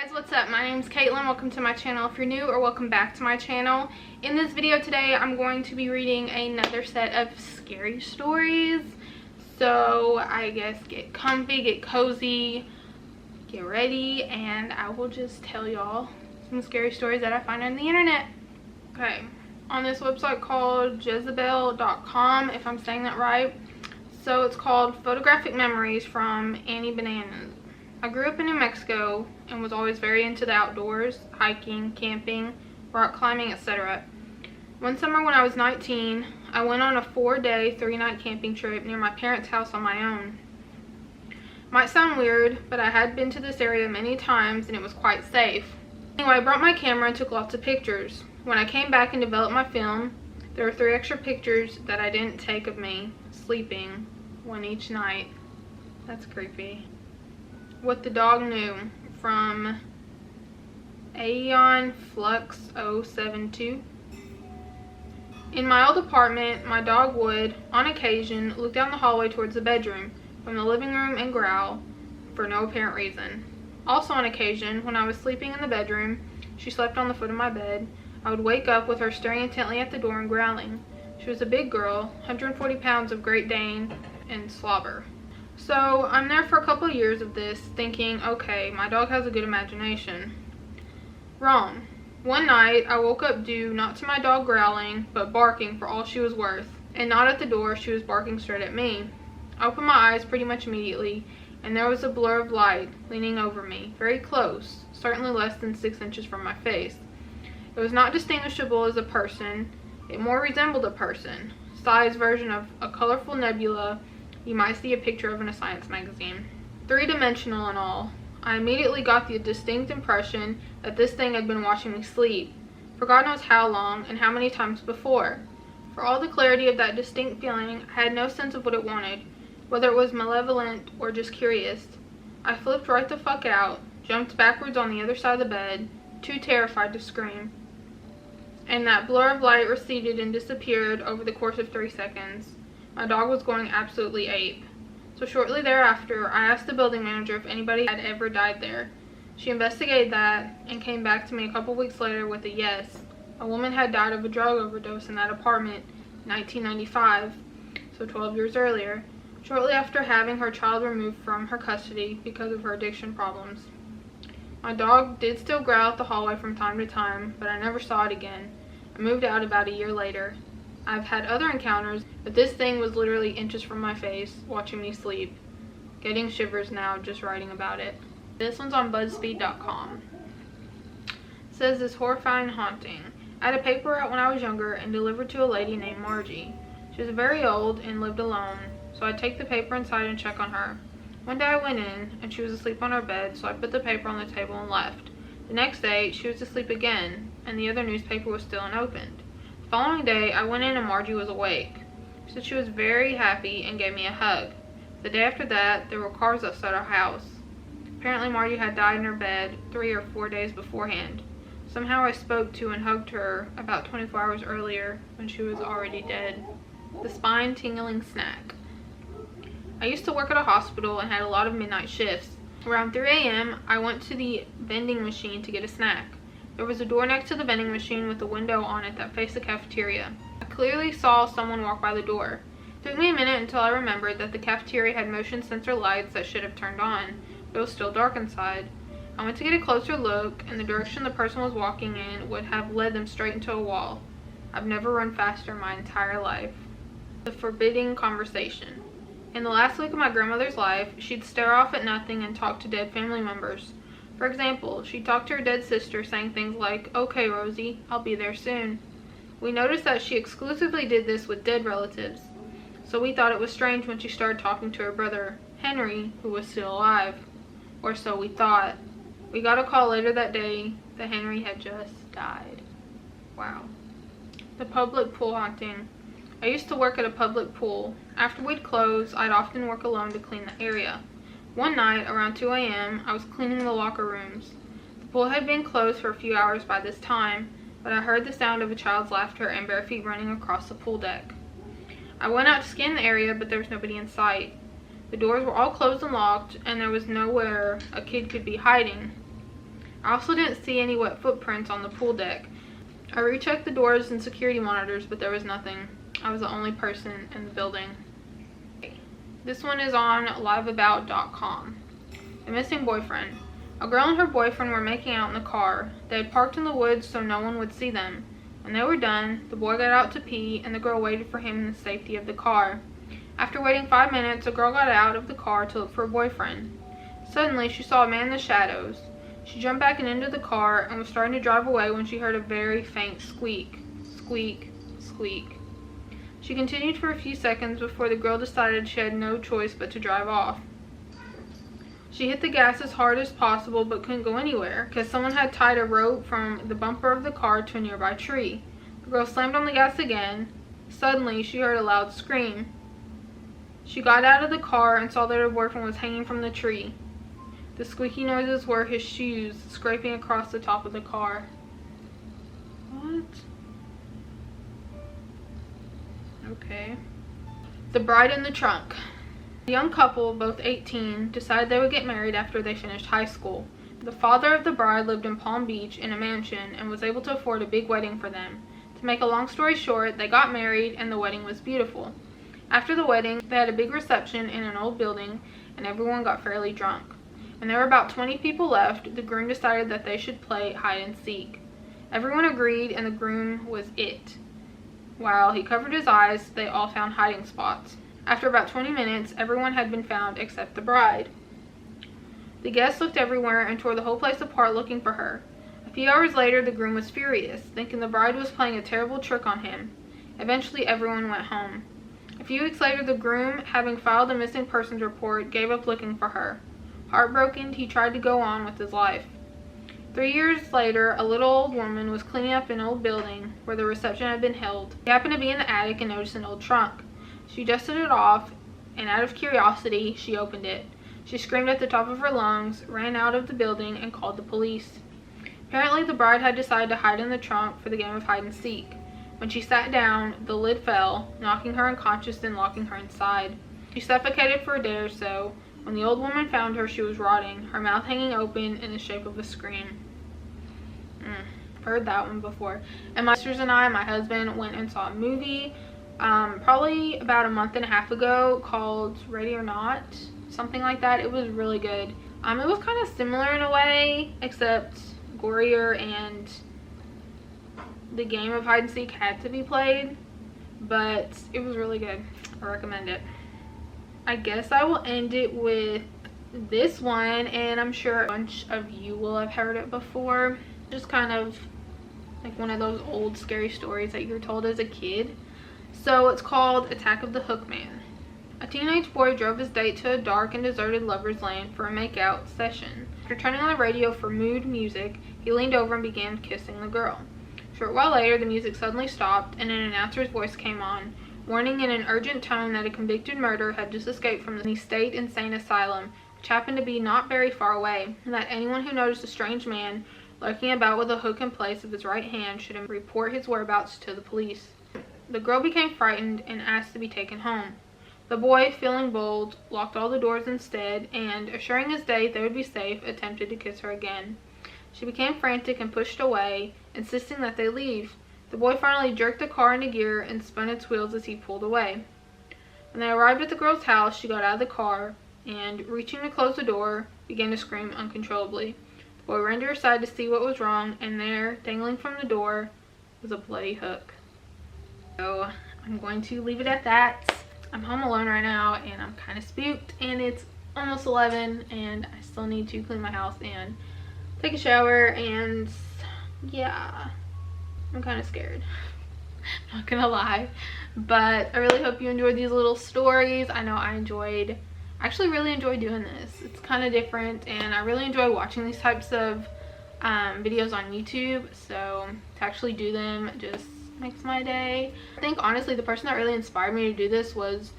Guys, what's up? My name is Caitlin. Welcome to my channel if you're new, or welcome back to my channel. In this video today, I'm going to be reading another set of scary stories. So I guess get comfy, get cozy, get ready, and I will just tell y'all some scary stories that I find on the internet. Okay, on this website called Jezebel.com, if I'm saying that right. So it's called Photographic Memories from Annie Bananas. I grew up in New Mexico and was always very into the outdoors, hiking, camping, rock climbing, etc. One summer when I was 19, I went on a 4-day, 3-night camping trip near my parents' house on my own. Might sound weird, but I had been to this area many times and it was quite safe. Anyway, I brought my camera and took lots of pictures. When I came back and developed my film, there were 3 extra pictures that I didn't take of me sleeping, one each night. That's creepy. What the Dog Knew from Aeon Flux 072. In my old apartment, my dog would, on occasion, look down the hallway towards the bedroom from the living room and growl for no apparent reason. Also on occasion, when I was sleeping in the bedroom, she slept on the foot of my bed, I would wake up with her staring intently at the door and growling. She was a big girl, 140 pounds of Great Dane and slobber. So I'm there for a couple of years of this, thinking, okay, my dog has a good imagination. Wrong. One night, I woke up due not to my dog growling, but barking for all she was worth. And not at the door, she was barking straight at me. I opened my eyes pretty much immediately, and there was a blur of light leaning over me, very close, certainly less than 6 inches from my face. It was not distinguishable as a person. It more resembled a person, size version of a colorful nebula you might see a picture of in a science magazine. 3-dimensional and all. I immediately got the distinct impression that this thing had been watching me sleep, for God knows how long and how many times before. For all the clarity of that distinct feeling, I had no sense of what it wanted, whether it was malevolent or just curious. I flipped right the fuck out, jumped backwards on the other side of the bed, too terrified to scream. And that blur of light receded and disappeared over the course of 3 seconds. My dog was going absolutely ape. So shortly thereafter, I asked the building manager if anybody had ever died there. She investigated that and came back to me a couple weeks later with a yes. A woman had died of a drug overdose in that apartment in 1995, so 12 years earlier, shortly after having her child removed from her custody because of her addiction problems. My dog did still growl at the hallway from time to time, but I never saw it again. I moved out about a year later. I've had other encounters, but this thing was literally inches from my face, watching me sleep. Getting shivers now just writing about it. This one's on BuzzFeed.com. It says this horrifying haunting. I had a paper route when I was younger and delivered to a lady named Margie. She was very old and lived alone, so I'd take the paper inside and check on her. One day I went in, and she was asleep on her bed, so I put the paper on the table and left. The next day, she was asleep again, and the other newspaper was still unopened. The following day, I went in and Margie was awake. She said she was very happy and gave me a hug. The day after that, there were cars outside our house. Apparently Margie had died in her bed 3 or 4 days beforehand. Somehow I spoke to and hugged her about 24 hours earlier when she was already dead. The spine-tingling snack. I used to work at a hospital and had a lot of midnight shifts. Around 3 a.m., I went to the vending machine to get a snack. There was a door next to the vending machine with a window on it that faced the cafeteria. I clearly saw someone walk by the door. It took me a minute until I remembered that the cafeteria had motion sensor lights that should have turned on, but it was still dark inside. I went to get a closer look, and the direction the person was walking in would have led them straight into a wall. I've never run faster in my entire life. The forbidding conversation. In the last week of my grandmother's life, she'd stare off at nothing and talk to dead family members. For example, she talked to her dead sister, saying things like, "Okay, Rosie, I'll be there soon." We noticed that she exclusively did this with dead relatives, so we thought it was strange when she started talking to her brother, Henry, who was still alive. Or so we thought. We got a call later that day that Henry had just died. Wow. The public pool haunting. I used to work at a public pool. After we'd close, I'd often work alone to clean the area. One night, around 2 a.m., I was cleaning the locker rooms. The pool had been closed for a few hours by this time, but I heard the sound of a child's laughter and bare feet running across the pool deck. I went out to scan the area, but there was nobody in sight. The doors were all closed and locked, and there was nowhere a kid could be hiding. I also didn't see any wet footprints on the pool deck. I rechecked the doors and security monitors, but there was nothing. I was the only person in the building. This one is on liveabout.com. The missing boyfriend. A girl and her boyfriend were making out in the car. They had parked in the woods so no one would see them. When they were done, the boy got out to pee and the girl waited for him in the safety of the car. After waiting 5 minutes, the girl got out of the car to look for her boyfriend. Suddenly, she saw a man in the shadows. She jumped back and into the car and was starting to drive away when she heard a very faint squeak. Squeak, squeak. She continued for a few seconds before the girl decided she had no choice but to drive off. She hit the gas as hard as possible but couldn't go anywhere because someone had tied a rope from the bumper of the car to a nearby tree. The girl slammed on the gas again. Suddenly, she heard a loud scream. She got out of the car and saw that her boyfriend was hanging from the tree. The squeaky noises were his shoes scraping across the top of the car. What? Okay. The bride in the trunk. The young couple, both 18, decided they would get married after they finished high school. The father of the bride lived in Palm Beach in a mansion and was able to afford a big wedding for them. To make a long story short, they got married and the wedding was beautiful. After the wedding, they had a big reception in an old building and everyone got fairly drunk. When there were about 20 people left, the groom decided that they should play hide and seek. Everyone agreed and the groom was it. While he covered his eyes, they all found hiding spots. After about 20 minutes, everyone had been found except the bride. The guests looked everywhere and tore the whole place apart looking for her. A few hours later, the groom was furious, thinking the bride was playing a terrible trick on him. Eventually, everyone went home. A few weeks later, the groom, having filed a missing persons report, gave up looking for her. Heartbroken, he tried to go on with his life. 3 years later, a little old woman was cleaning up an old building where the reception had been held. She happened to be in the attic and noticed an old trunk. She dusted it off, and out of curiosity, she opened it. She screamed at the top of her lungs, ran out of the building, and called the police. Apparently, the bride had decided to hide in the trunk for the game of hide and seek. When she sat down, the lid fell, knocking her unconscious and locking her inside. She suffocated for a day or so. When the old woman found her, she was rotting, her mouth hanging open in the shape of a scream. I've heard that one before. And my sisters and I, my husband, went and saw a movie probably about a month and a half ago called Ready or Not, something like that. It was really good. It was kind of similar in a way, except gorier, and the game of hide and seek had to be played, but it was really good. I recommend it. I guess I will end it with this one, and I'm sure a bunch of you will have heard it before. Just kind of like one of those old scary stories that you're told as a kid. So it's called Attack of the Hookman. A teenage boy drove his date to a dark and deserted lover's lane for a makeout session. After turning on the radio for mood music, he leaned over and began kissing the girl. A short while later, the music suddenly stopped and an announcer's voice came on, warning in an urgent tone that a convicted murderer had just escaped from the state insane asylum, which happened to be not very far away, and that anyone who noticed a strange man lurking about with a hook in place of his right hand should report his whereabouts to the police. The girl became frightened and asked to be taken home. The boy, feeling bold, locked all the doors instead and, assuring his date they would be safe, attempted to kiss her again. She became frantic and pushed away, insisting that they leave. The boy finally jerked the car into gear and spun its wheels as he pulled away. When they arrived at the girl's house, she got out of the car and, reaching to close the door, began to scream uncontrollably. The boy ran to her side to see what was wrong, and there, dangling from the door, was a bloody hook. So I'm going to leave it at that. I'm home alone right now and I'm kind of spooked, and it's almost 11 and I still need to clean my house and take a shower, and yeah, I'm kind of scared. I'm not gonna lie, but I really hope you enjoyed these little stories. I know I actually really enjoyed doing this. It's kind of different and I really enjoy watching these types of videos on YouTube, so to actually do them just makes my day. I think honestly the person that really inspired me to do this was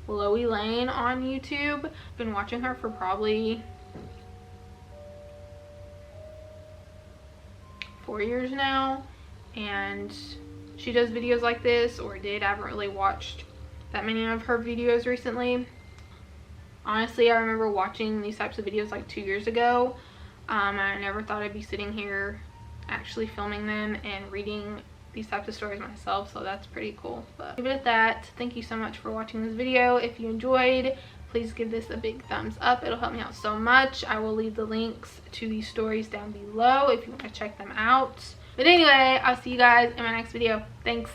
Chloe Lane on YouTube. I've been watching her for probably 4 years now, and she does videos like this, or did. I haven't really watched that many of her videos recently. Honestly, I remember watching these types of videos like 2 years ago, I never thought I'd be sitting here actually filming them and reading these types of stories myself, so that's pretty cool. But leave it at that. Thank you so much for watching this video. If you enjoyed, please give this a big thumbs up. It'll help me out so much. I will leave the links to these stories down below if you want to check them out. But anyway, I'll see you guys in my next video. Thanks.